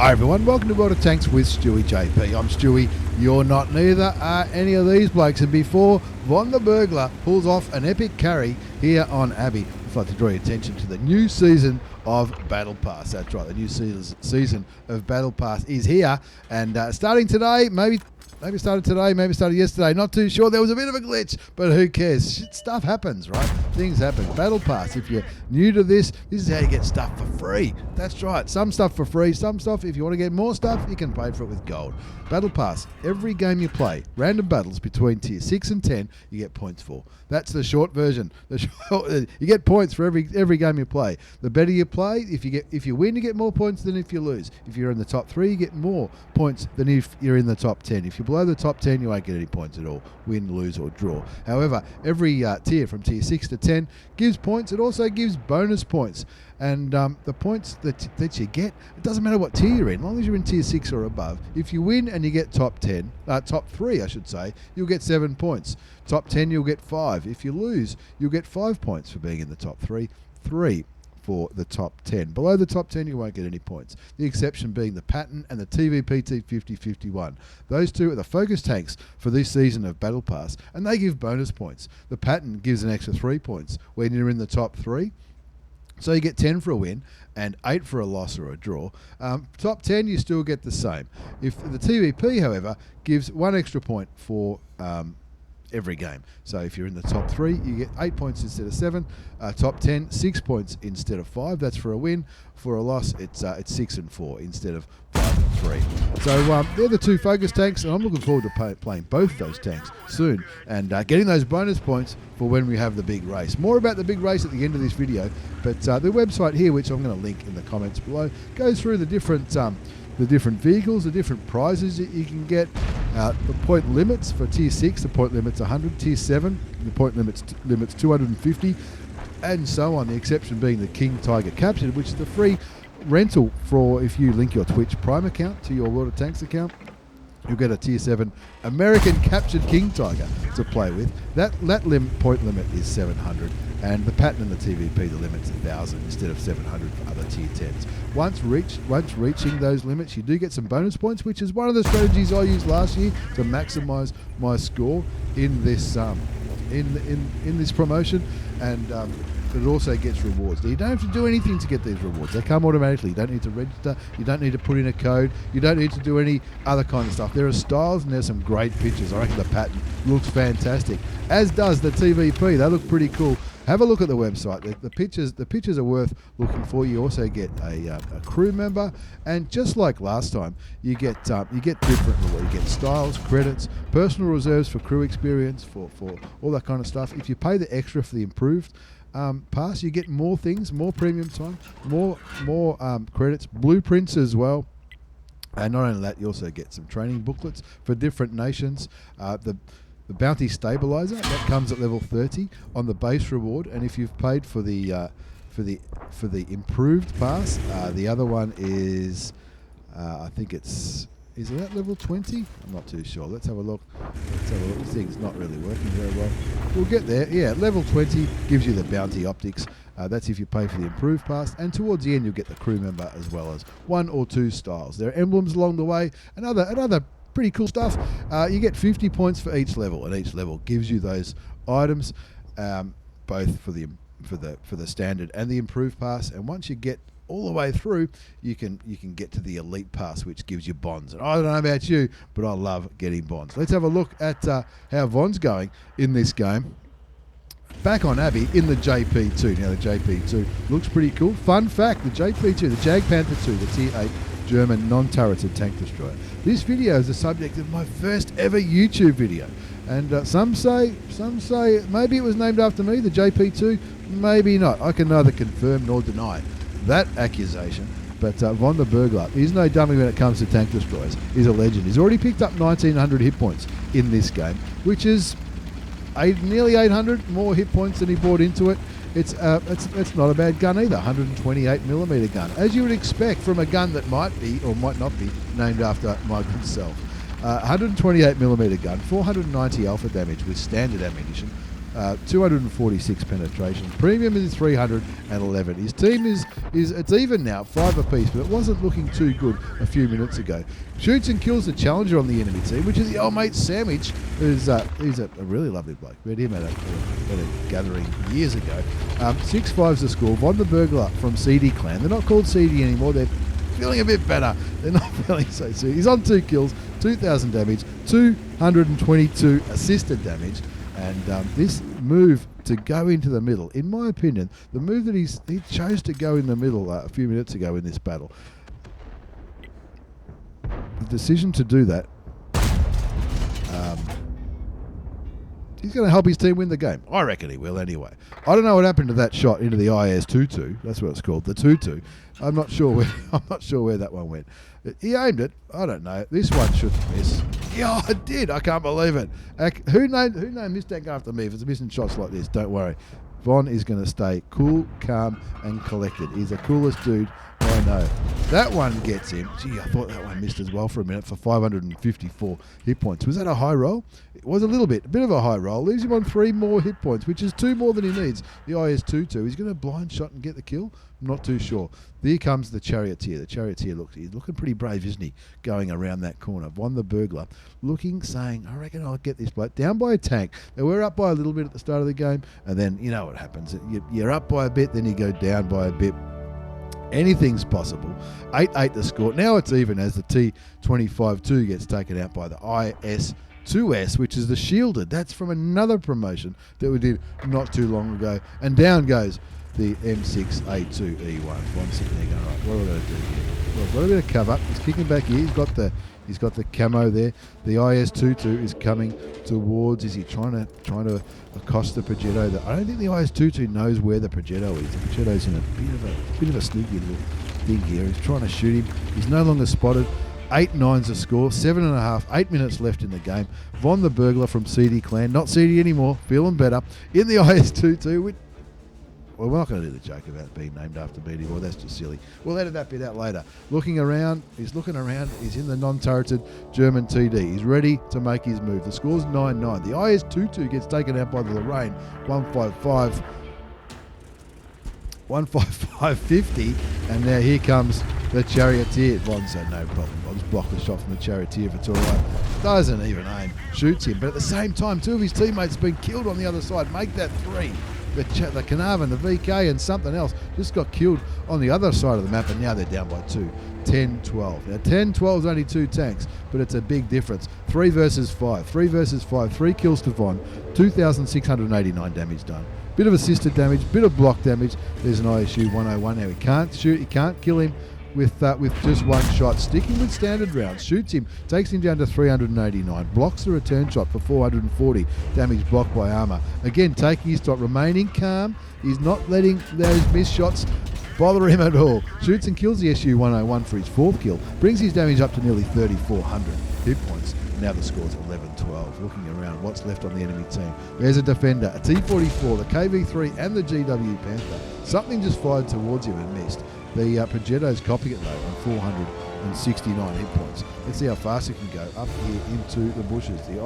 Hi everyone, welcome to World of Tanks with Stewiejp. I'm Stewie, you're not, neither are any of these blokes. And before Von the Burglar pulls off an epic carry here on Abbey, I'd like to draw your attention to the new season of Battle Pass. That's right, the new season of Battle Pass is here, and starting today, maybe started today, maybe started yesterday, not too sure. There was a bit of a glitch, but who cares? Stuff happens, right? Things happen. Battle Pass, if you're new to this is how you get stuff for free. That's right, some stuff for free, some stuff, if you want to get more stuff, you can pay for it with gold. Battle Pass, every game you play, random battles between tier 6 and 10, you get points for. That's the short version. You get points for every game you play. The better you play, if you win, you get more points than if you lose. If you're in the top 3, you get more points than if you're in the top 10. If you're below the top 10, you won't get any points at all. Win, lose, or draw. However, every tier from tier 6 to 10 gives points. It also gives bonus points. And the points that you get, it doesn't matter what tier you're in, as long as you're in tier 6 or above. If you win and you get top 3, I should say, you'll get 7 points. Top 10, you'll get 5. If you lose, you'll get 5 points for being in the top 3. 3 for the top 10. Below the top 10, you won't get any points. The exception being the Patton and the TVPT 5051. Those two are the focus tanks for this season of Battle Pass, and they give bonus points. The Patton gives an extra 3 points when you're in the top 3. So you get 10 for a win and 8 for a loss or a draw. Top 10, you still get the same. If the TVP, however, gives 1 extra point for every game. So if you're in the top 3, you get 8 points instead of 7. Top 10, 6 points instead of 5. That's for a win. For a loss, it's 6 and 4 instead of 5 and 3. So they're the two focus tanks, and I'm looking forward to playing both those tanks soon and getting those bonus points for when we have the big race. More about the big race at the end of this video, but the website here, which I'm going to link in the comments below, goes through the different vehicles, the different prizes that you can get, the point limits for tier 6, the point limit's 100, tier 7, the point limit's 250, and so on, the exception being the King Tiger Captured, which is the free rental for if you link your Twitch Prime account to your World of Tanks account. You'll get a tier 7 American Captured King Tiger to play with. That point limit is 700, and the Patton and the TVP, the limit's 1,000 instead of 700 for other tier 10s. Once reaching those limits, you do get some bonus points, which is one of the strategies I used last year to maximise my score in this in this promotion, and it also gets rewards. Now, you don't have to do anything to get these rewards. They come automatically. You don't need to register. You don't need to put in a code. You don't need to do any other kind of stuff. There are styles and there's some great pictures. I reckon the Patton looks fantastic, as does the TVP. They look pretty cool. Have a look at the website. The pictures are worth looking for. You also get a crew member, and just like last time, you get different rewards. You get styles, credits, personal reserves for crew experience, for all that kind of stuff. If you pay the extra for the improved pass, you get more things, more premium time, more credits, blueprints as well. And not only that, you also get some training booklets for different nations. The bounty stabilizer that comes at level 30 on the base reward, and if you've paid for the improved pass, the other one is I think is it at level 20? I'm not too sure. Let's have a look. This thing's not really working very well. We'll get there. Yeah, level 20 gives you the bounty optics. That's if you pay for the improved pass, and towards the end you'll get the crew member as well as 1 or 2 styles. There are emblems along the way, and other pretty cool stuff. You get 50 points for each level, and each level gives you those items, both for the standard and the improved pass. And once you get all the way through, you can get to the elite pass, which gives you bonds. And I don't know about you, but I love getting bonds. Let's have a look at how Von's going in this game. Back on Abbey in the JP2. Now the JP2 looks pretty cool. Fun fact: the JP2, the Jagdpanther II, the Tier 8 German non-turreted tank destroyer. This video is the subject of my first ever YouTube video, and some say maybe it was named after me, the JP2, maybe not. I can neither confirm nor deny that accusation, but Von the Burglar is no dummy when it comes to tank destroyers. He's a legend. He's already picked up 1,900 hit points in this game, which is nearly 800 more hit points than he brought into it. It's not a bad gun either. 128mm gun, as you would expect from a gun that might be or might not be named after my good self. 128mm gun, 490 alpha damage with standard ammunition, 246 penetration. Premium is 311. His team is it's even now, 5 apiece, but it wasn't looking too good a few minutes ago. Shoots and kills the challenger on the enemy team, which is the old mate Sandwich, who's he's a really lovely bloke. We had him at a gathering years ago. 6-5's the score. Von the Burglar from CD Clan. They're not called CD anymore. They're feeling a bit better. They're not feeling so soon. He's on 2 kills, 2,000 damage, 222 assisted damage, and this move to go into the middle, in my opinion, the move that he chose to go in the middle a few minutes ago in this battle, the decision to do that, he's going to help his team win the game. I reckon he will anyway. I don't know what happened to that shot into the IS-22. That's what it's called, the 2-2. I'm not sure where that one went. He aimed it. I don't know. This one should miss. Yeah, I did. I can't believe it. Who named this deck after me? If it's missing shots like this, don't worry. Von is going to stay cool, calm, and collected. He's the coolest dude I know. That one gets him. Gee, I thought that one missed as well for a minute for 554 hit points. Was that a high roll? It was a bit of a high roll. Leaves him on 3 more hit points, which is 2 more than he needs. The IS-22. He's going to blind shot and get the kill? I'm not too sure. There comes the Charioteer. The Charioteer he's looking pretty brave, isn't he? Going around that corner. Von the Burglar looking, saying, I reckon I'll get this bloke. Down by a tank. They were up by a little bit at the start of the game, and then you know what happens. You're up by a bit, then you go down by a bit. Anything's possible. 8-8 the score. Now it's even as the T25-2 gets taken out by the IS-2S, which is the shielded. That's from another promotion that we did not too long ago. And down goes the M6A2E1. One sitting there going, right, what are we going to do here? Well, got a bit of cover. He's kicking back here. He's got the camo there. The IS-22 is coming towards. Is he trying to accost the Progetto? I don't think the IS-22 knows where the Progetto is. The Progetto's in a bit of a sneaky little thing here. He's trying to shoot him. He's no longer spotted. 8-9's the score. 7.5. 8 minutes left in the game. Von the Burglar from CD Clan, not CD anymore. Feeling better in the IS-22. Well, we're not going to do the joke about being named after me anymore. That's just silly. We'll edit that bit out later. Looking around. He's in the non-turreted German TD. He's ready to make his move. The score's 9-9. The IS-22 gets taken out by the Lorraine. 155-50. And now here comes the Charioteer. Von said no problem. I'll just block the shot from the Charioteer if it's all right. Doesn't even aim. Shoots him. But at the same time, 2 of his teammates have been killed on the other side. Make that 3. The Carnarvon, the VK, and something else just got killed on the other side of the map, and now they're down by 2. 10-12. Now 10-12 is only 2 tanks, but it's a big difference. 3 versus 5. 3 versus 5. 3 kills to Von. 2,689 damage done. Bit of assisted damage, bit of block damage. There's an ISU 101 now. He can't shoot, he can't kill him with just 1 shot. Sticking with standard rounds, shoots him, takes him down to 389, blocks the return shot for 440, damage blocked by armor. Again, taking his shot, remaining calm. He's not letting those missed shots bother him at all. Shoots and kills the SU-101 for his 4th kill, brings his damage up to nearly 3,400 hit points. Now the score's 11-12. Looking around, what's left on the enemy team? There's a defender, a T-44, the KV-3, and the Jagdpanther. Something just fired towards him and missed. The Progetto's copying it though on 469 hit points. Let's see how fast it can go up here into the bushes. The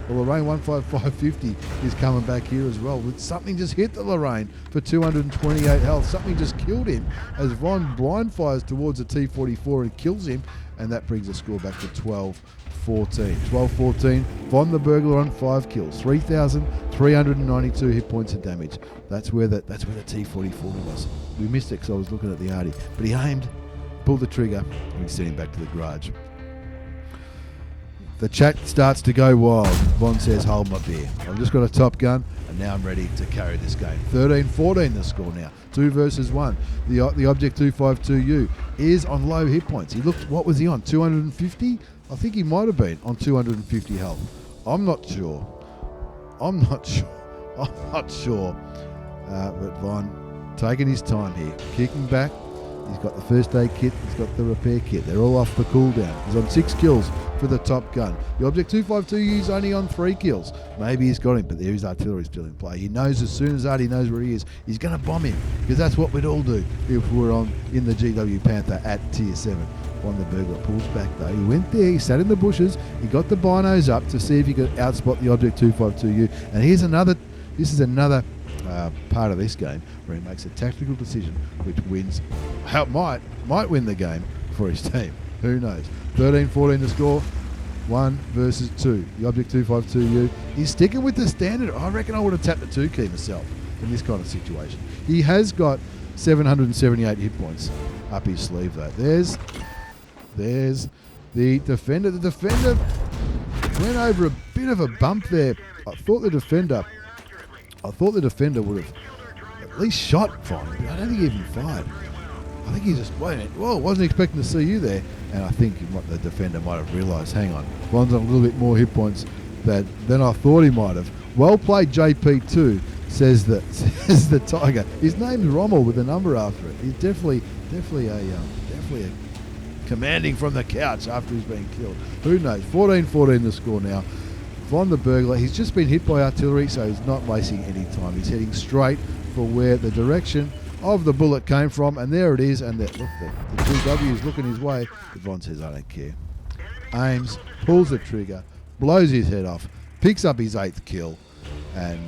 Lorraine 155-50 is coming back here as well. Something just hit the Lorraine for 228 health. Something just killed him as Von blind fires towards the T-44 and kills him, and that brings the score back to 12-14. 12-14. Von the Burglar on 5 kills, 3,392 hit points of damage. That's where the T-44 was. We missed it because I was looking at the Artie, but he aimed, pulled the trigger, and we sent him back to the garage. The chat starts to go wild. Von says, hold my beer. I've just got a Top Gun, and now I'm ready to carry this game. 13-14 the score now. 2 versus 1. The Object 252U is on low hit points. He looked, what was he on, 250? I think he might have been on 250 health. I'm not sure. But Von taking his time here, kicking back. He's got the first aid kit, he's got the repair kit. They're all off the cooldown. He's on 6 kills for the Top Gun. The Object 252U is only on 3 kills. Maybe he's got him, but there is artillery still in play. He knows as soon as Artie knows where he is, he's going to bomb him, because that's what we'd all do if we were in the Jagdpanther at Tier 7. Von the Burglar pulls back though. He went there, he sat in the bushes, he got the binos up to see if he could outspot the Object 252U. And here's another This is another part of this game where he makes a tactical decision which wins, might win the game for his team. Who knows? 13-14 to score. 1 versus 2. The Object 252U. He's sticking with the standard. I reckon I would have tapped the 2 key myself in this kind of situation. He has got 778 hit points up his sleeve though. There's the defender. The defender went over a bit of a bump there. I thought the defender would have at least shot Von, but I don't think he even fired. I think he just wasn't expecting to see you there. And I think what the defender might have realised, hang on, Von's on a little bit more hit points than I thought he might have. Well played, JP2, says the Tiger. His name's Rommel with a number after it. He's definitely a commanding from the couch after he's been killed. Who knows? 14-14 the score now. Von the Burglar, he's just been hit by artillery, so he's not wasting any time. He's heading straight for where the direction of the bullet came from, and there it is. And the 2W is looking his way. But Von says, I don't care. Aims, pulls the trigger, blows his head off, picks up his 8th kill, and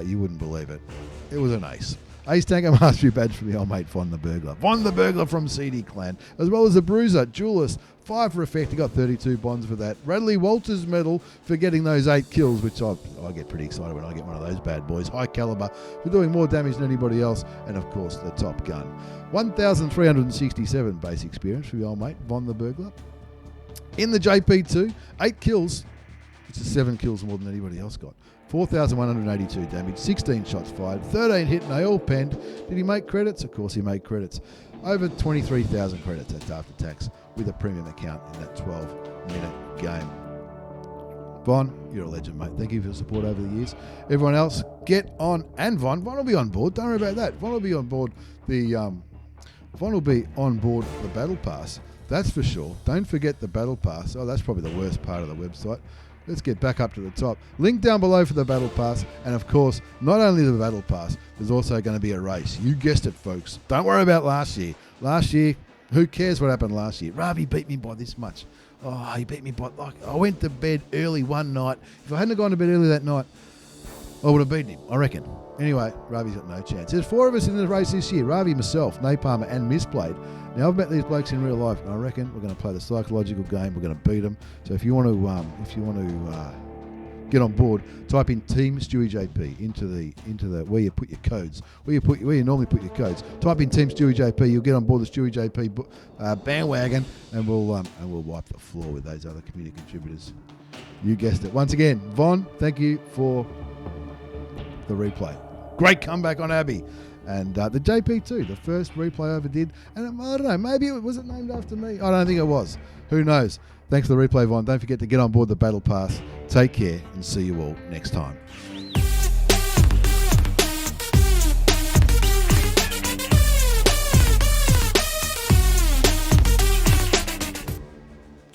you wouldn't believe it. It was an ace. Ace Tanker Mastery Badge for the old mate Von the Burglar. Von the Burglar from CD Clan, as well as the Bruiser, Duelist, 5 for effect. He got 32 bonds for that. Radley Walters medal for getting those 8 kills, which I get pretty excited when I get one of those bad boys. High caliber for doing more damage than anybody else. And of course, the Top Gun. 1,367 base experience for the old mate Von the Burglar. In the JP2, 8 kills, which is 7 kills more than anybody else got. 4,182 damage, 16 shots fired, 13 hit and they all penned. Did he make credits? Of course he made credits. Over 23,000 credits, that's after tax, with a premium account in that 12-minute game. Von, you're a legend, mate. Thank you for your support over the years. Everyone else, get on. And Von will be on board. Don't worry about that. Von will be on board the Battle Pass. That's for sure. Don't forget the Battle Pass. Oh, that's probably the worst part of the website. Let's get back up to the top. Link down below for the Battle Pass. And of course, not only the Battle Pass, there's also going to be a race. You guessed it, folks. Don't worry about last year. Last year, who cares what happened last year? Ravvi beat me by this much. Oh, he beat me by... I went to bed early one night. If I hadn't gone to bed early that night, I would have beaten him, I reckon. Anyway, Ravvi's got no chance. There's 4 of us in the race this year. Ravvi, myself, Napalmer and Mystblade. Now, I've met these blokes in real life, and I reckon we're going to play the psychological game. We're going to beat them. So if you want to get on board, type in Team Stewiejp into the where you put your codes, where you normally put your codes. Type in Team Stewiejp. You'll get on board the Stewiejp bandwagon, and we'll wipe the floor with those other community contributors. You guessed it. Once again, Von, thank you for the replay. Great comeback on Abbey. And the JP2, the first replay I ever did. And I don't know, maybe was it named after me? I don't think it was. Who knows? Thanks for the replay, Von. Don't forget to get on board the Battle Pass. Take care and see you all next time.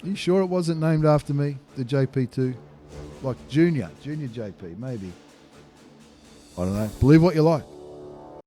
Are you sure it wasn't named after me, the JP2? Like Junior JP, maybe. I don't know. Believe what you like.